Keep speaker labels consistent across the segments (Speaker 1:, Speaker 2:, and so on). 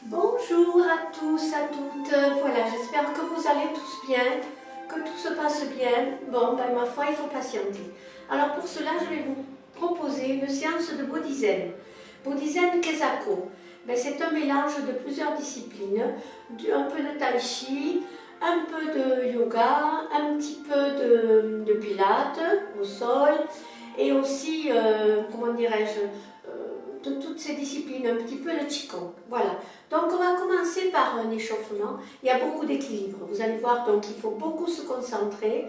Speaker 1: Bonjour à tous, à toutes. Voilà, j'espère que vous allez tous bien, que tout se passe bien. Bon, ben ma foi, il faut patienter. Alors pour cela, je vais vous proposer une séance de Bodhizen. Bodhizen Kesako. Ben, c'est un mélange de plusieurs disciplines, un peu de tai chi, un peu de yoga, un petit peu de pilates au sol et aussi, comment dirais-je, de toutes ces disciplines, un petit peu de qigong. Voilà. Donc on va commencer par un échauffement. Il y a beaucoup d'équilibre. Vous allez voir, donc il faut beaucoup se concentrer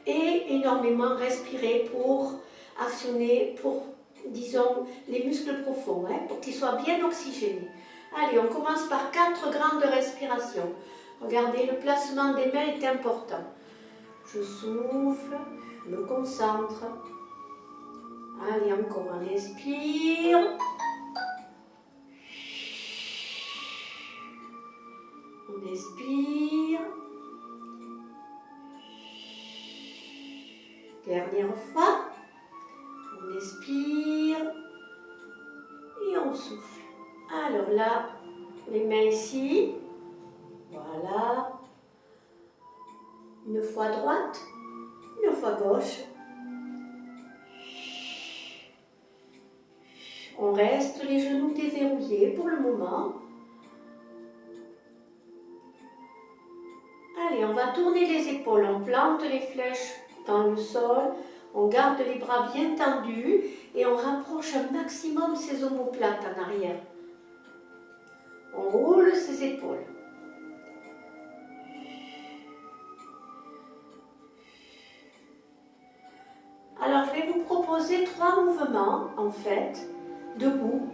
Speaker 1: et énormément respirer pour actionner, pour, disons, les muscles profonds, hein, pour qu'ils soient bien oxygénés. Allez, on commence par 4 grandes respirations. Regardez, le placement des mains est important. Je souffle, je me concentre. Allez, encore, on inspire. On expire. Dernière fois. On expire. Et on souffle. Alors là, les mains ici. Voilà. Une fois droite. Une fois gauche. On reste les genoux déverrouillés pour le moment. Allez, on va tourner les épaules, on plante les flèches dans le sol, on garde les bras bien tendus et on rapproche un maximum ses omoplates en arrière. On roule ses épaules. Alors, je vais vous proposer 3 mouvements, en fait, debout.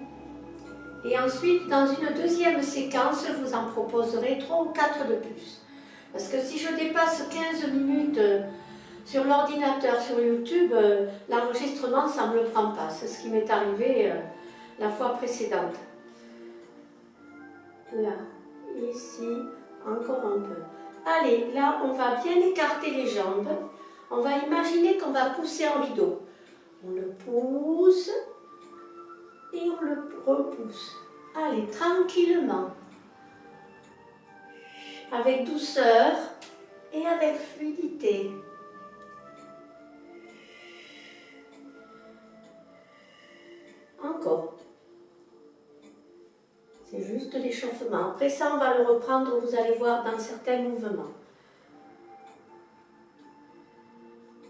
Speaker 1: Et ensuite, dans une deuxième séquence, je vous en proposerai 3 ou 4 de plus. Parce que si je dépasse 15 minutes sur l'ordinateur, sur YouTube, l'enregistrement, ça ne me le prend pas. C'est ce qui m'est arrivé la fois précédente. Là, ici, encore un peu. Allez, là, on va bien écarter les jambes. On va imaginer qu'on va pousser en rideau. On le pousse et on le repousse. Allez, tranquillement. Avec douceur et avec fluidité. Encore. C'est juste l'échauffement. Après ça, on va le reprendre, vous allez voir, dans certains mouvements.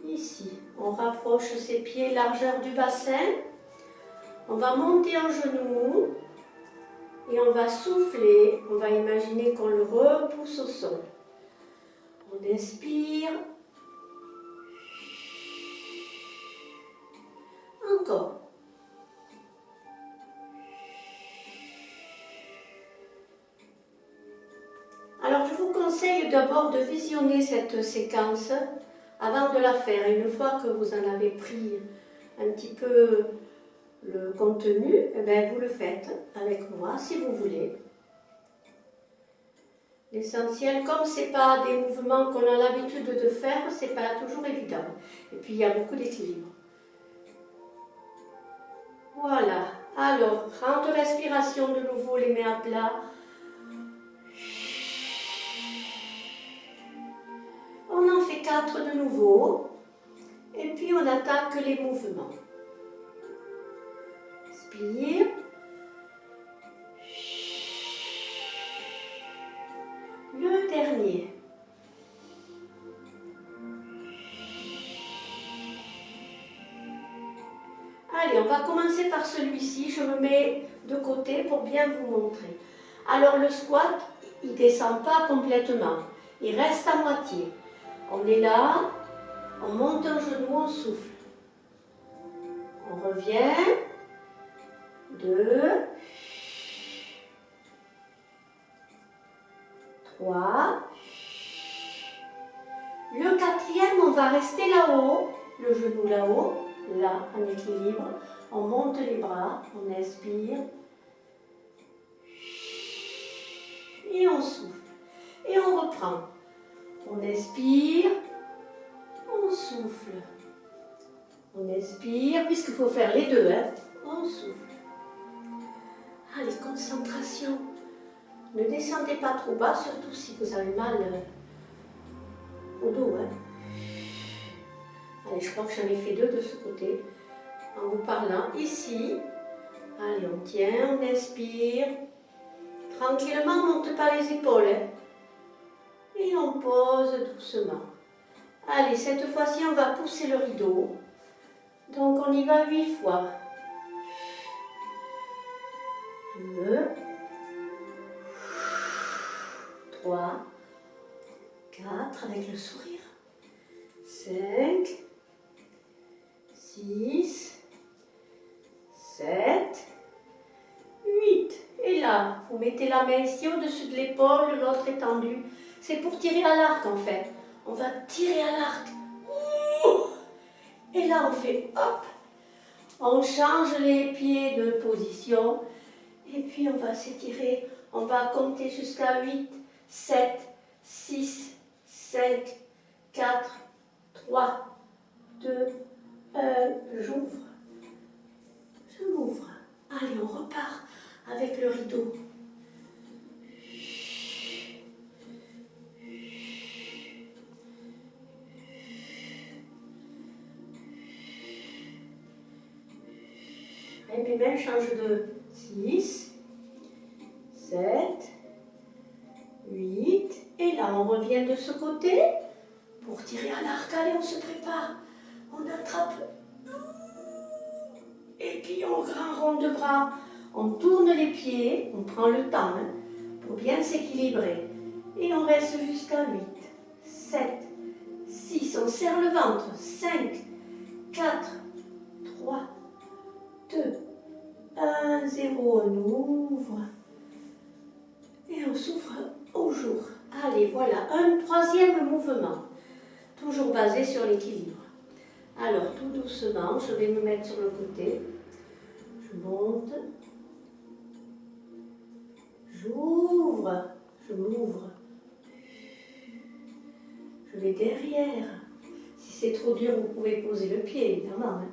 Speaker 1: Ici, on rapproche ses pieds largeur du bassin. On va monter en genou. Et on va souffler. On va imaginer qu'on le repousse au sol. On inspire. Encore. Alors, je vous conseille d'abord de visionner cette séquence avant de la faire. Une fois que vous en avez pris un petit peu le contenu, eh bien, vous le faites avec moi si vous voulez. L'essentiel, comme ce n'est pas des mouvements qu'on a l'habitude de faire, ce n'est pas toujours évident. Et puis, il y a beaucoup d'équilibre. Voilà. Alors, grande respiration de nouveau, les mains à plat. On en fait 4 de nouveau. Et puis, on attaque les mouvements. Inspire. Le dernier. Allez, on va commencer par celui-ci. Je me mets de côté pour bien vous montrer. Alors, le squat, il ne descend pas complètement. Il reste à moitié. On est là, on monte un genou, on souffle. On revient. 2. 3. Le 4e, on va rester là-haut, le genou là-haut, là, en équilibre. On monte les bras, on inspire. Et on souffle. Et on reprend. On inspire, on souffle. On inspire, puisqu'il faut faire les deux, hein. On souffle. Allez, concentration. Ne descendez pas trop bas, surtout si vous avez mal au dos. Hein. Allez, je crois que j'en ai fait 2 de ce côté. En vous parlant ici. Allez, on tient, on inspire. Tranquillement, on ne monte pas les épaules. Hein. Et on pose doucement. Allez, cette fois-ci, on va pousser le rideau. Donc, on y va 8 fois. 2, 3, 4, avec le sourire. 5, 6, 7, 8. Et là, vous mettez la main ici au-dessus de l'épaule, l'autre étendue. C'est pour tirer à l'arc en fait. On va tirer à l'arc. Et là, on fait hop. On change les pieds de position. Et puis, on va s'étirer. On va compter jusqu'à 8, 7, 6, 5, 4, 3, 2, 1. J'ouvre. Je m'ouvre. Allez, on repart avec le rideau. Et puis même change de 6, 7, 8. Et là, on revient de ce côté pour tirer à l'arc. Allez, on se prépare. On attrape. Et puis on grand rond de bras. On tourne les pieds. On prend le temps hein, pour bien s'équilibrer. Et on reste jusqu'à 8, 7, 6. On serre le ventre. 5, 4, 3, 2, 1, 0. On ouvre. Et on s'ouvre au jour. Allez, voilà, un troisième mouvement. Toujours basé sur l'équilibre. Alors, tout doucement, je vais me mettre sur le côté. Je monte. J'ouvre. Je m'ouvre. Je vais derrière. Si c'est trop dur, vous pouvez poser le pied, évidemment. Hein.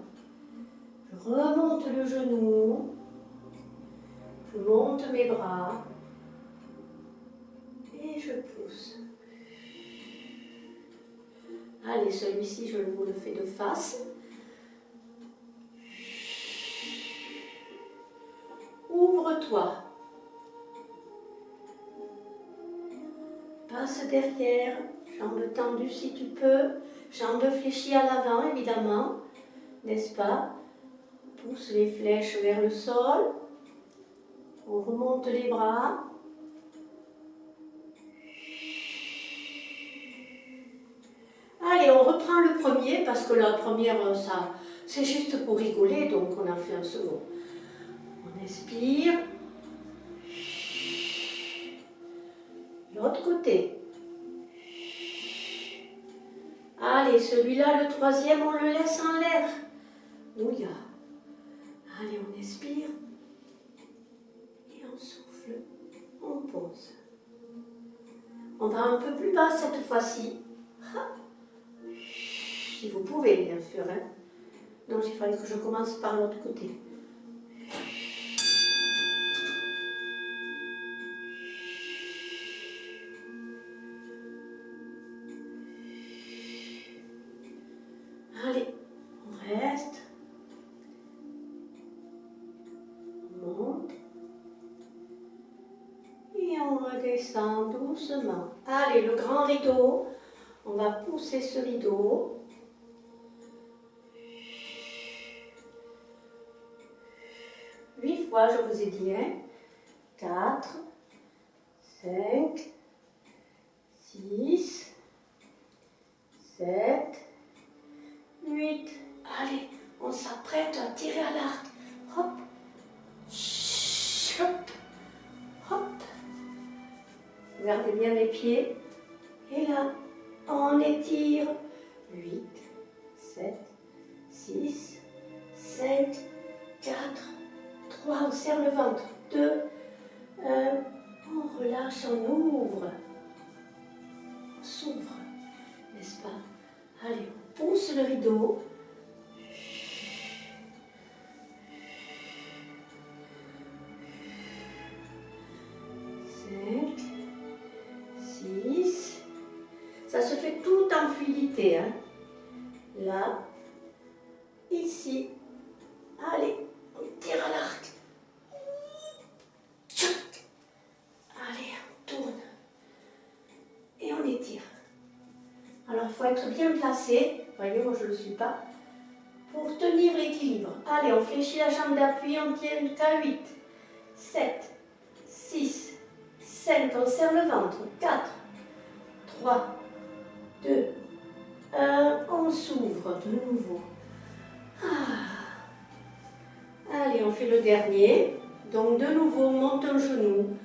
Speaker 1: Je remonte le genou. Je monte mes bras. Et je pousse. Allez, celui-ci, je vous le fais de face. Ouvre-toi. Passe derrière, jambes tendues si tu peux, jambes fléchies à l'avant, évidemment, n'est-ce pas? Pousse les flèches vers le sol. On remonte les bras. Allez, on reprend le premier, parce que la première, ça, c'est juste pour rigoler, donc on en fait un second. On inspire. L'autre côté. Allez, celui-là, le troisième, on le laisse en l'air. Ouya. Allez, on inspire. Et on souffle. On pose. On va un peu plus bas cette fois-ci. Si vous pouvez, bien sûr. Hein. Donc, il fallait que je commence par l'autre côté. Allez, on reste. On monte. Et on redescend doucement. Allez, le grand rideau. On va pousser ce rideau. Je vous ai dit, hein, 4, 5, 6, 7, 8. Allez, on s'apprête à tirer à l'arc. Hop, hop, hop. Gardez bien les pieds. Et là, on étire. 8, 7, 6, 5, 4, 3, on serre le ventre. 2, 1, on relâche, on ouvre. On s'ouvre, n'est-ce pas? Allez, on pousse le rideau. tout en fluidité. Hein. Là, ici. Allez, on tire à l'arc. Tchac. Allez, on tourne. Et on étire. Alors, il faut être bien placé. Vous voyez, moi je ne le suis pas. Pour tenir l'équilibre. Allez, on fléchit la jambe d'appui, on tient jusqu'à 8, 7, 6, 5, on serre le ventre. 4, 3, 2, 1, on s'ouvre de nouveau. Allez, on fait le dernier. Donc de nouveau, on monte un genou.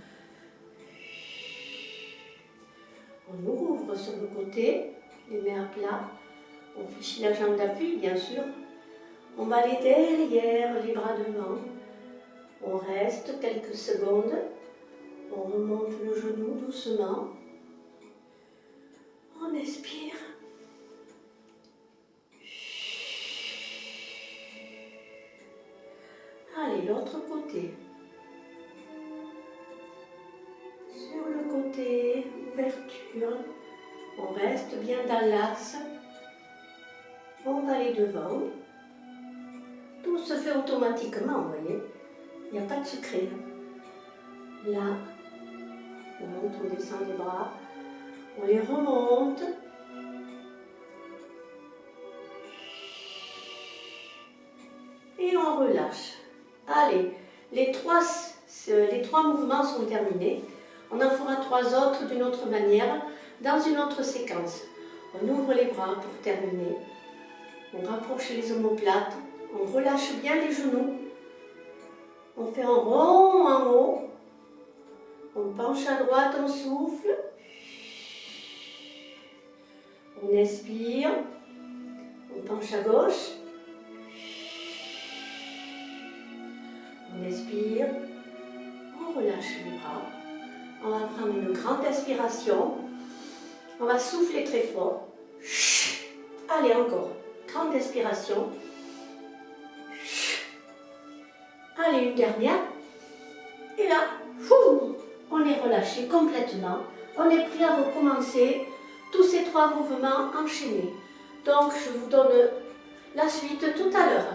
Speaker 1: On ouvre sur le côté, les mains à plat. On fléchit la jambe d'appui, bien sûr. On va aller derrière, les bras devant. On reste quelques secondes. On remonte le genou doucement. On expire. Allez, l'autre côté. Sur le côté, ouverture. On reste bien dans l'axe. On va aller devant. Tout se fait automatiquement, vous voyez. Il n'y a pas de secret. Là, on monte, on descend les bras. On les remonte. Et on relâche. Allez, les trois mouvements sont terminés. On en fera 3 autres d'une autre manière, dans une autre séquence. On ouvre les bras pour terminer. On rapproche les omoplates. On relâche bien les genoux. On fait un rond en haut. On penche à droite, on souffle. On expire. On penche à gauche. On expire. On relâche les bras. On va prendre une grande inspiration. On va souffler très fort. Allez, encore. Grande inspiration. Allez, une dernière. Et là, on est relâché complètement. On est prêt à recommencer tous ces 3 mouvements enchaînés. Donc, je vous donne la suite tout à l'heure.